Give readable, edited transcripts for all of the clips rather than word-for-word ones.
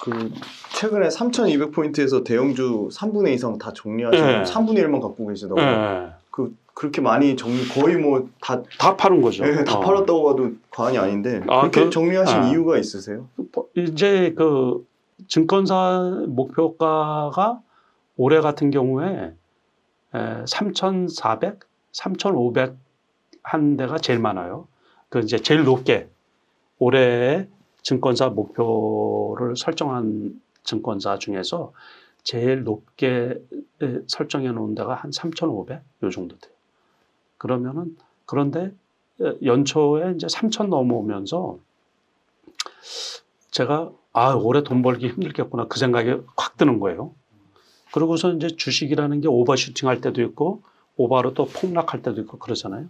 그 최근에 3,200포인트에서 대형주 3분의 2 이상 다 정리하시고 네. 3분의 1만 갖고 계시다고. 네. 그렇게 많이 정리 거의 뭐 다 파는 거죠. 네, 다 팔았다고 봐도 과언이 아닌데 그렇게 정리하신 이유가 있으세요? 이제 그 증권사 목표가가 올해 같은 경우에 3,400, 3,500 한 데가 제일 많아요. 그 이제 제일 높게 올해 증권사 목표를 설정한 증권사 중에서 제일 높게 설정해 놓은 데가 한 3,500 요 정도 돼요. 그러면은 그런데 연초에 이제 3,000 넘어오면서 제가 올해 돈 벌기 힘들겠구나 그 생각이 확 드는 거예요. 그러고서 이제 주식이라는 게 오버슈팅 할 때도 있고 오버로 또 폭락할 때도 있고 그러잖아요.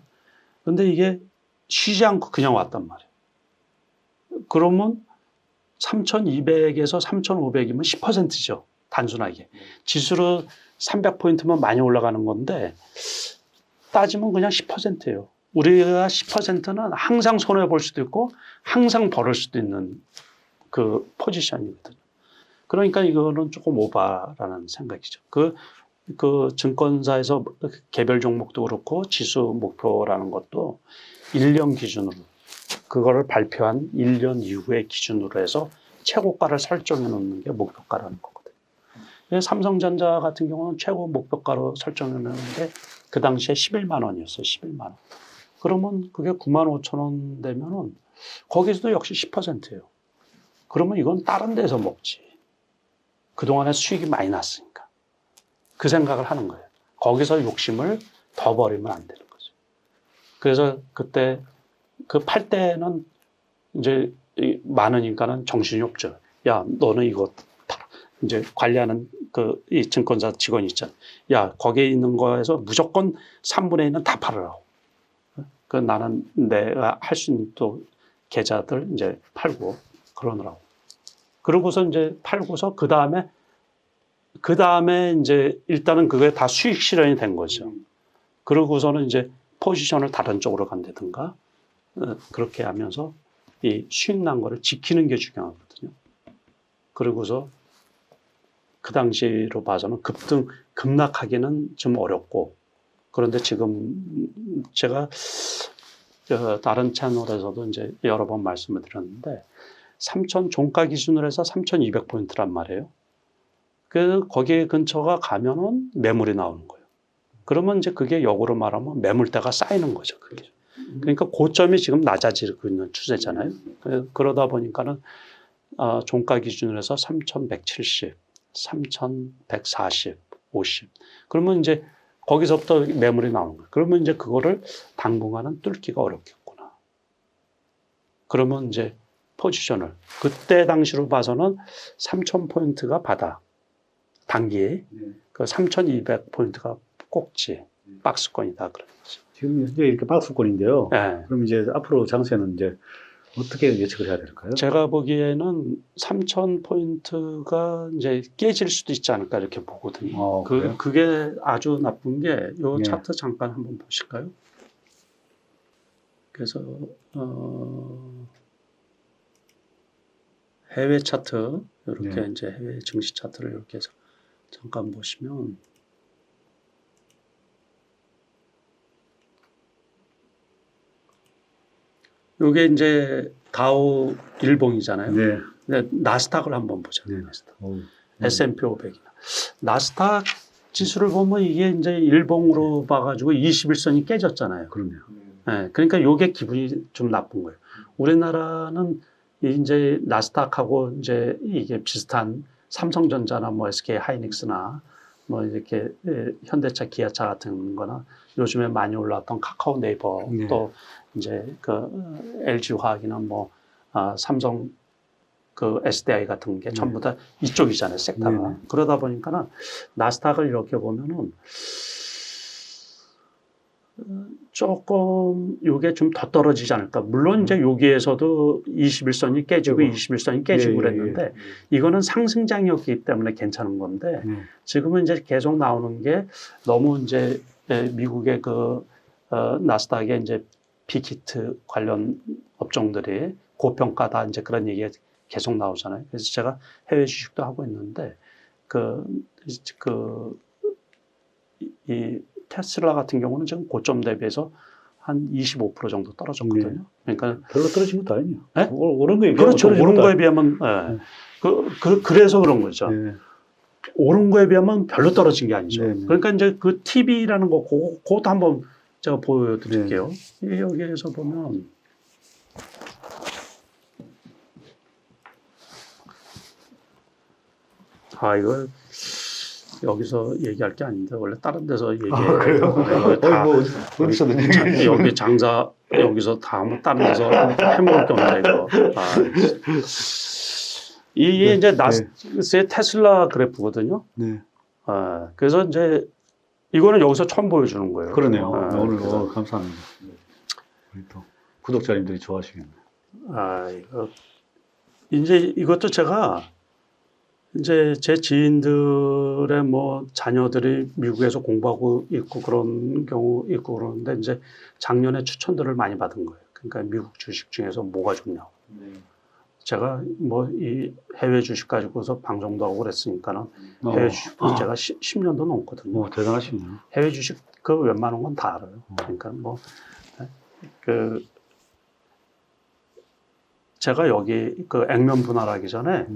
근데 이게 쉬지 않고 그냥 왔단 말이에요. 그러면 3,200에서 3,500이면 10%죠. 단순하게. 지수로 300포인트면 많이 올라가는 건데 따지면 그냥 10%예요. 우리가 10%는 항상 손해볼 수도 있고 항상 벌을 수도 있는 그 포지션이거든요. 그러니까 이거는 조금 오바라는 생각이죠. 그 증권사에서 개별 종목도 그렇고 지수 목표라는 것도 1년 기준으로 그거를 발표한 1년 이후의 기준으로 해서 최고가를 설정해 놓는 게 목표가라는 거거든요. 삼성전자 같은 경우는 최고 목표가로 설정해 놓는데 그 당시에 11만 원이었어요. 11만 원. 그러면 그게 9만 5천 원 되면은 거기서도 역시 10%예요. 그러면 이건 다른 데서 먹지. 그동안에 수익이 많이 났으니까. 그 생각을 하는 거예요. 거기서 욕심을 더 버리면 안 되는 거죠. 그래서 그때 그 팔 때는 이제 많으니까는 정신이 없죠. 야, 너는 이거 이제 관리하는 이 증권사 직원이 있잖아. 야, 거기에 있는 거에서 무조건 3분의 1은 다 팔으라고. 나는 내가 할 수 있는 또 계좌들 이제 팔고 그러느라고. 그러고서 이제 팔고서 그 다음에 이제 일단은 그게 다 수익 실현이 된 거죠. 그러고서는 이제 포지션을 다른 쪽으로 간다든가 그렇게 하면서 이 수익 난 거를 지키는 게 중요하거든요. 그러고서 그 당시로 봐서는 급락하기는 좀 어렵고 그런데 지금 제가 다른 채널에서도 이제 여러 번 말씀을 드렸는데 3,000 종가 기준으로 해서 3,200포인트란 말이에요. 거기 근처가 가면은 매물이 나오는 거예요. 그러면 이제 그게 역으로 말하면 매물대가 쌓이는 거죠. 그게. 그러니까 고점이 지금 낮아지고 있는 추세잖아요. 그러다 보니까는 종가 기준으로 해서 3,170, 3,140, 50. 그러면 이제 거기서부터 매물이 나오는 거예요. 그러면 이제 그거를 당분간은 뚫기가 어렵겠구나. 그러면 이제 포지션을 그때 당시로 봐서는 3,000포인트가 바닥, 단기에 그 3,200포인트가 꼭지, 박스권이다 그런 거죠. 지금 현재 이렇게 박스권인데요. 네. 그럼 이제 앞으로 장세는 이제 어떻게 예측을 해야 될까요? 제가 보기에는 3,000포인트가 이제 깨질 수도 있지 않을까 이렇게 보거든요. 그게 아주 나쁜 게 이 차트 잠깐 한번 보실까요? 그래서 해외 차트 이렇게 이제 해외 증시 차트를 이렇게 해서 잠깐 보시면 이게 이제 다우 일봉이잖아요. 네. 근데 나스닥을 한번 보자. 네. S&P 500이나 나스닥 지수를 보면 이게 이제 일봉으로 봐가지고 21선이 깨졌잖아요. 그럼요. 네, 그러니까 이게 기분이 좀 나쁜 거예요. 우리나라는 이제 나스닥하고 이제 이게 비슷한 삼성전자나 뭐 SK 하이닉스나 뭐 이렇게 현대차, 기아차 같은 거나 요즘에 많이 올라왔던 카카오 네이버 또 이제 그 LG 화학이나 뭐 삼성 그 SDI 같은 게 전부 다 이쪽이잖아요, 섹터가. 그러다 보니까는 나스닥을 이렇게 보면은 조금 요게 좀 더 떨어지지 않을까. 물론 이제 여기에서도 21선이 깨지고 21선이 깨지고 그랬는데 이거는 상승장이었기 때문에 괜찮은 건데 지금은 이제 계속 나오는 게 너무 이제 미국의 나스닥의 이제 빅히트 관련 업종들이 고평가다 이제 그런 얘기가 계속 나오잖아요. 그래서 제가 해외 주식도 하고 있는데 이 테슬라 같은 경우는 지금 고점 대비해서 한 25% 정도 떨어졌거든요. 그러니까 별로 떨어진 것도 아니에요. 네? 오른 거에 비하면 그렇죠. 떨어진 오른 것도 거에 비하면 그래서 그런 거죠. 네. 오른 거에 비하면 별로 떨어진 게 아니죠. 네, 네. 그러니까 이제 그 TV라는 거 그것도 한번 제가 보여드릴게요. 여기에서 보면 이거 여기서 얘기할 게 아닌데 원래 다른 데서 얘기해요. 그래요? 다 뭐 어디서든 얘기해. 여기 장사 여기서 다 뭐 다른 데서 해먹을 게 없네 이거. 이게 이제 나스의 테슬라 그래프거든요. 네. 그래서 이제 이거는 여기서 처음 보여주는 거예요. 그러네요. 오늘 그래서 감사합니다. 우리 또 구독자님들이 좋아하시겠네요. 이거 이제 이것도 제가 이제 제 지인들의 뭐 자녀들이 미국에서 공부하고 있고 그런 경우 있고 그러는데 이제 작년에 추천들을 많이 받은 거예요. 그러니까 미국 주식 중에서 뭐가 좋냐고. 제가 뭐 이 해외 주식 가지고서 방송도 하고 그랬으니까는 해외 주식 제가 10년도 넘거든요. 대단하시네요. 해외 주식 그 웬만한 건 다 알아요. 그러니까 뭐 제가 여기 그 액면 분할하기 전에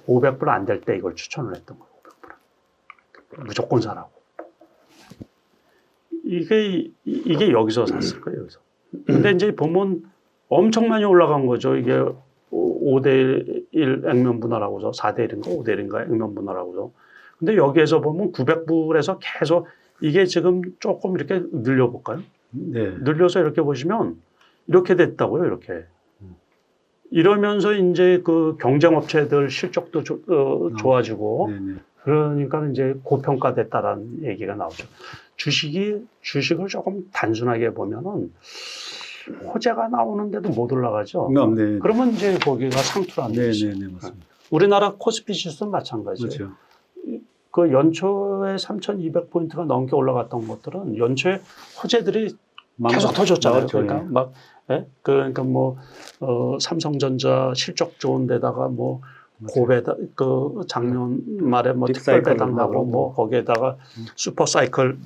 500불 안 될 때 이걸 추천을 했던 거예요. 500불. 무조건 사라고. 이게 여기서 샀을 거예요. 여기서. 근데 이제 보면 엄청 많이 올라간 거죠. 이게 5대1 액면 분할하고서 4대1인가 5대1인가 액면 분할하고서. 근데 여기에서 보면 900불에서 계속 이게 지금 조금 이렇게 늘려볼까요? 네. 늘려서 이렇게 보시면 이렇게 됐다고요. 이렇게. 이러면서 이제 그 경쟁업체들 실적도 좋아지고 네네. 그러니까 이제 고평가됐다라는 얘기가 나오죠. 주식을 조금 단순하게 보면은 호재가 나오는데도 못 올라가죠. 네. 그러면 이제 거기가 상투를 안 되죠. 네, 맞습니다. 우리나라 코스피 지수는 마찬가지예요. 그렇죠. 그 연초에 3,200포인트가 넘게 올라갔던 것들은 연초에 호재들이 계속 터졌잖아요. 그러니까 그러니까 뭐 삼성전자 실적 좋은 데다가 뭐 고배당 그 작년 말에 뭐 특별 배당 나고 뭐 거기에다가 슈퍼 사이클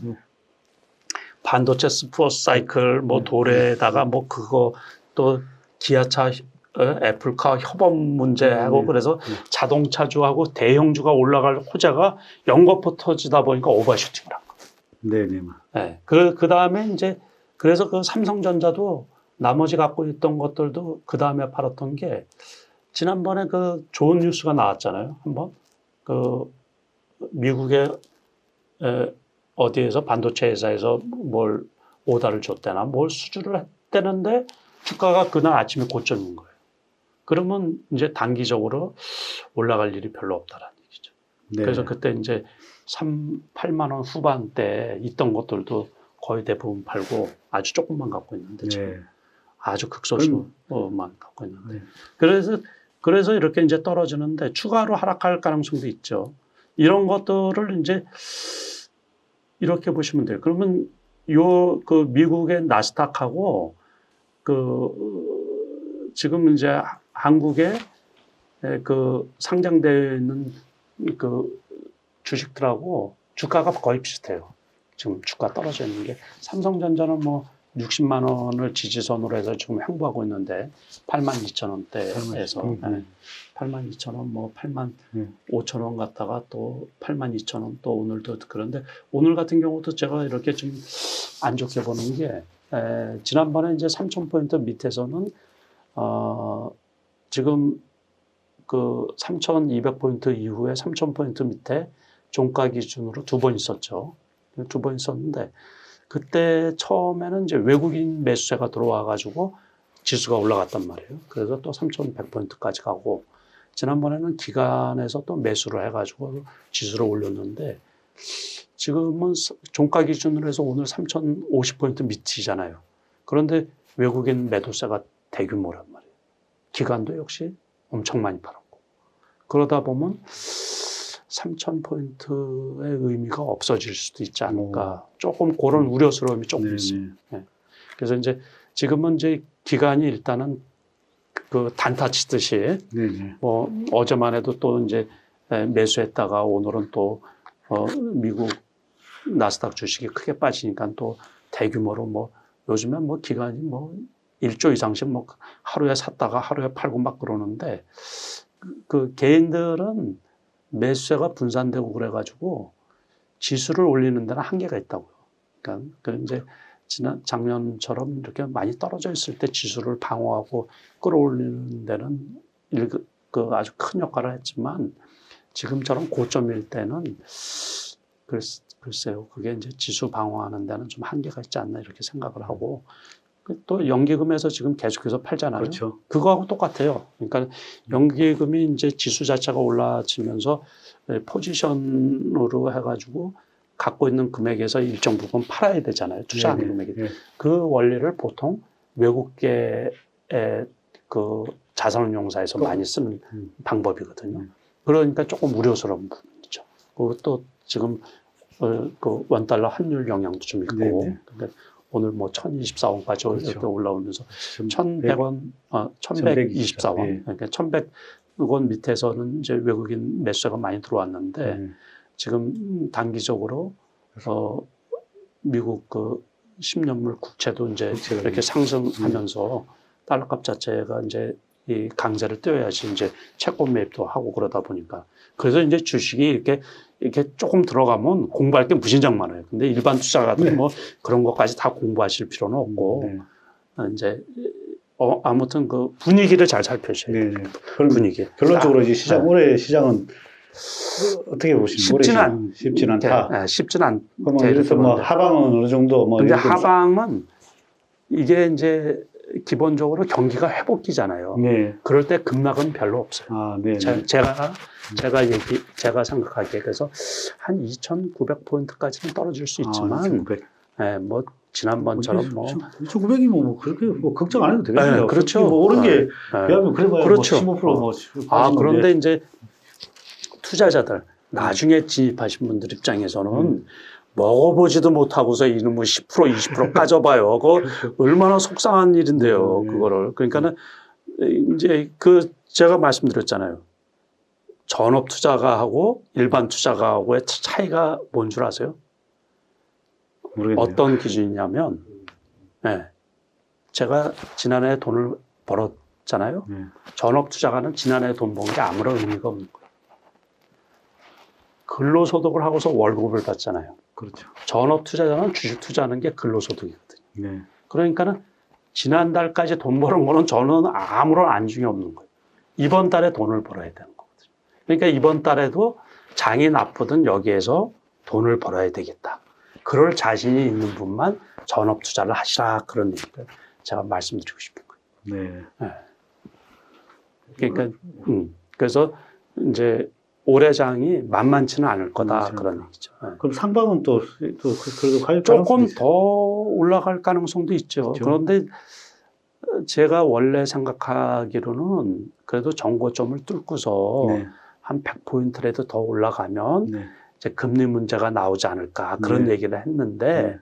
반도체 슈퍼 사이클 뭐 도래에다가 뭐 그거 또 기아차 애플카 협업 문제하고 그래서 자동차주하고 대형주가 올라갈 호재가 연거푸 터지다 보니까 오버슈팅을 한 거예요. 네네. 네. 그 다음에 이제 그래서 그 삼성전자도 나머지 갖고 있던 것들도 그 다음에 팔았던 게 지난번에 그 좋은 뉴스가 나왔잖아요. 한번 그 미국의 어디에서 반도체 회사에서 뭘 오다를 줬대나 뭘 수주를 했대는데 주가가 그날 아침에 고점인 거예요. 그러면 이제 단기적으로 올라갈 일이 별로 없다라는 얘기죠. 네. 그래서 그때 이제 8만 원 후반대 있던 것들도 거의 대부분 팔고 아주 조금만 갖고 있는데 지금 아주 극소수만 갖고 있는데 그래서 이렇게 이제 떨어지는데 추가로 하락할 가능성도 있죠. 이런 것들을 이제 이렇게 보시면 돼요. 그러면 그 미국의 나스닥하고 지금 이제 한국에 그 상장되어 있는 그 주식들하고 주가가 거의 비슷해요. 지금 주가 떨어져 있는 게 삼성전자는 뭐 60만 원을 지지선으로 해서 지금 횡보하고 있는데 82,000원대에서 82,000원 뭐 85,000원 갔다가 또 82,000원 또 오늘도 그런데 오늘 같은 경우도 제가 이렇게 좀 안 좋게 보는 게 지난번에 이제 3,000포인트 밑에서는 지금 그 3,200포인트 이후에 3,000포인트 밑에 종가 기준으로 2번 있었죠. 2번 있었는데 그때 처음에는 이제 외국인 매수세가 들어와 가지고 지수가 올라갔단 말이에요. 그래서 또 3,100포인트까지 가고 지난번에는 기관에서 또 매수를 해가지고 지수를 올렸는데 지금은 종가 기준으로 해서 오늘 3,050포인트 밑이잖아요. 그런데 외국인 매도세가 대규모란 말이에요. 기관도 역시 엄청 많이 팔았고 그러다 보면 3,000포인트의 의미가 없어질 수도 있지 않을까. 조금 그런 우려스러움이 조금 있어요. 네. 그래서 이제 지금은 이제 기간이 일단은 그 단타 치듯이 네네. 뭐 어제만 해도 또 이제 매수했다가 오늘은 또 미국 나스닥 주식이 크게 빠지니까 또 대규모로 뭐 요즘엔 뭐 기간이 뭐 1조 이상씩 뭐 하루에 샀다가 하루에 팔고 막 그러는데 그 개인들은 매수세가 분산되고 그래가지고 지수를 올리는 데는 한계가 있다고요. 그러니까 그 이제 작년처럼 이렇게 많이 떨어져 있을 때 지수를 방어하고 끌어올리는 데는 그 아주 큰 역할을 했지만 지금처럼 고점일 때는 글쎄요. 그게 이제 지수 방어하는 데는 좀 한계가 있지 않나 이렇게 생각을 하고 또 연기금에서 지금 계속해서 팔잖아요. 그렇죠. 그거하고 똑같아요. 그러니까 연기금이 이제 지수 자체가 올라지면서 포지션으로 해가지고 갖고 있는 금액에서 일정 부분 팔아야 되잖아요. 투자하는 금액이. 네. 그 원리를 보통 외국계의 그 자산운용사에서 많이 쓰는 방법이거든요. 그러니까 조금 우려스러운 부분이죠. 그리고 또 지금 그 원달러 환율 영향도 좀 있고 그러니까 오늘 뭐 1024원까지 그렇죠. 이렇게 올라오면서 1100원, 1124원. 네. 그러니까 1100원 밑에서는 이제 외국인 매수가 많이 들어왔는데 지금 단기적으로 미국 그 10년물 국채도 이제 이렇게 상승하면서 달러값 자체가 이제 이 강세를 띄워야지 이제 채권 매입도 하고 그러다 보니까 그래서 이제 주식이 이렇게 조금 들어가면 공부할 게 무진장 많아요. 근데 일반 투자가들 뭐 그런 것까지 다 공부하실 필요는 없고 이제 아무튼 그 분위기를 잘 살펴셔야 돼요. 분위기. 결론적으로 이제 올해 시장은 어떻게 보시나요? 쉽지는 않다. 쉽지는 않다. 그러면 이래서 뭐 하방은 어느 정도 뭐. 근데 하방은 이게 이제 기본적으로 경기가 회복기잖아요. 네. 그럴 때 급락은 별로 없어요. 아, 네. 제가 생각하기에 그래서 한 2,900포인트까지는 떨어질 수 있지만, 네, 뭐 지난번처럼 뭐 2,900이면 뭐 그렇게 뭐 걱정 안 해도 되겠네요. 네, 그렇죠. 뭐 오른 게 그러면 그래봐야 그렇죠. 뭐 15% 뭐. 그런데 이제 투자자들 나중에 진입하신 분들 입장에서는 먹어보지도 못하고서 이놈의 10% 20% 까져봐요. 그거 얼마나 속상한 일인데요. 그거를. 그러니까는 이제 제가 말씀드렸잖아요. 전업 투자가하고 일반 투자가하고의 차이가 뭔 줄 아세요? 모르겠네요. 어떤 기준이냐면, 네. 제가 지난해 돈을 벌었잖아요. 전업 투자가는 지난해 돈 번 게 아무런 의미가 없는 거예요. 근로소득을 하고서 월급을 받잖아요. 그렇죠. 전업 투자자는 주식 투자하는 게 근로소득이거든요. 네. 그러니까는 지난달까지 돈 버는 거는 저는 아무런 안중이 없는 거예요. 이번 달에 돈을 벌어야 되는 거거든요. 그러니까 이번 달에도 장이 나쁘든 여기에서 돈을 벌어야 되겠다. 그럴 자신이 있는 분만 전업 투자를 하시라 그런 얘기를 제가 말씀드리고 싶은 거예요. 네. 그러니까 그래서 이제 올해 장이 만만치는 않을 거다 그런 얘기죠. 그럼 상방은 또 그래도 조금 더 올라갈 가능성도 있죠. 그렇죠. 그런데 제가 원래 생각하기로는 그래도 정고점을 뚫고서 한 100포인트라도 더 올라가면 이제 금리 문제가 나오지 않을까 그런 얘기를 했는데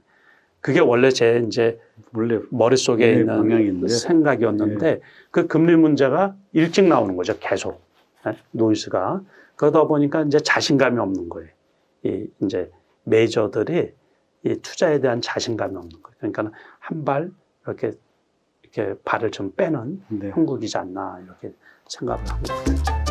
그게 원래 제 이제 머릿속에 있는 방향인데. 생각이었는데 그 금리 문제가 일찍 나오는 거죠. 계속. 노이즈가. 그러다 보니까 이제 자신감이 없는 거예요. 이제 메이저들이 이 투자에 대한 자신감이 없는 거예요. 그러니까 한 발 이렇게 발을 좀 빼는 형국이지 않나 이렇게 생각을 합니다.